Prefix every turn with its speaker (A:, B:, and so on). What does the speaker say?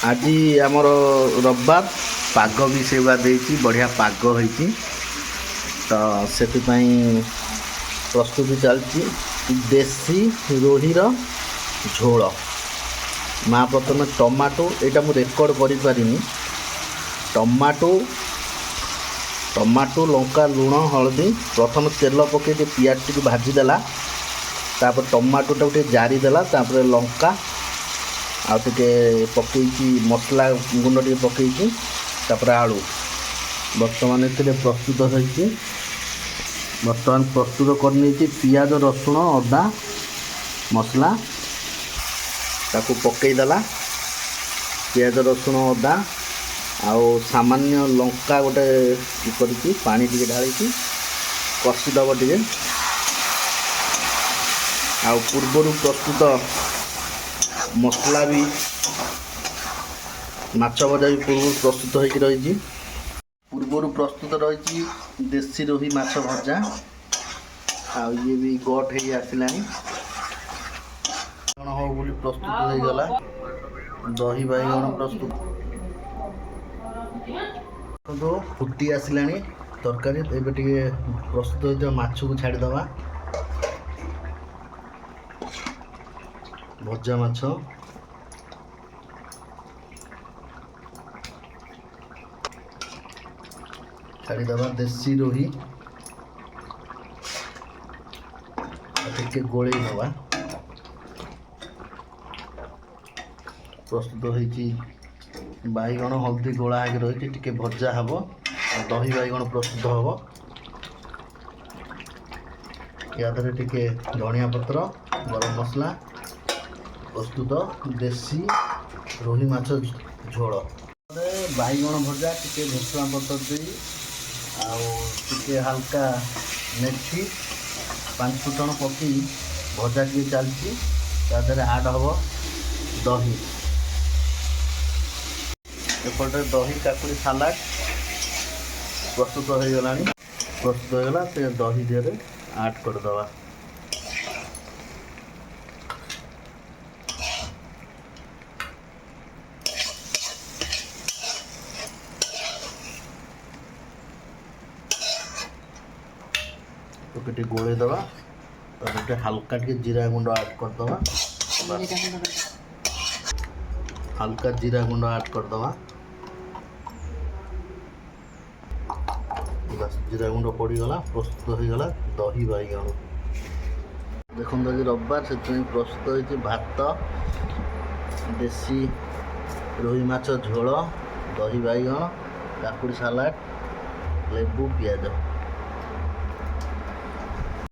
A: आज आमर रविवार पाग भी से बढ़िया पाग होती तो से प्रस्तुति चलती देसी रोही झोल। माँ प्रथम टमाटो यहाँ मुझे रेकर्ड कर टमाटो लंका लुण हलदी प्रथम तेल पकई पियाज टी भाजीदेला तापर टमाटो टाक जारीदेला तापर लंका आउटे पकई मसला गुंड टे पकई तापर आलू बर्तमान ये प्रस्तुत होती। बर्तमान प्रस्तुत करनी पियाज रसुण अदा मसला ताकू पकईदेला पियाज रसुण अदा आउ सामान्य लंका गोटे करके पानी टे ढाली कषिदब टे आ पूर्वर प्रस्तुत मसला भी माछ भजा भी पूर्व प्रस्तुत होगी रही पूर्वर प्रस्तुत रही देसी रोही माछ भजा आ ये भी गट हो आसला हो बोली प्रस्तुत हो गला दही बैगण प्रस्तुत तो फुटी आसला तरकारी एबे टिके प्रस्तुत होता माछ को छाड़ीदवा भजा माछ छाड़ीदवा देसी रोही टिके गोले दवा प्रस्तुत होती बैगण हल्दी गोला रही टिके भजा हम दही बैगण प्रस्तुत हम या टिके धनिया पत्र गरम मसला प्रस्तुत देसी रोही माछ झोल बैगण भजा टिके भुसुआ पत्र दे आके हल्का मेथी पांच फुटण पकई भजा टे चलती आड हम दही एपटे दही काकुड़ी सालाड प्रस्तुत हो गला प्रस्तुत होगा से दही देहरे आड करदे तो गोले दवा तो हल्का टे जीरा गुंड आड करदे हल्का जीरा गुंड आड करदे बस जीरा गुंड पड़गला प्रस्तुत हो गला दही बैगण देखो आज रविवार से प्रस्तुत होती भात देसी रोही माछ झोल दही बैगण काकुड़ी सालाड लेबू पियाज।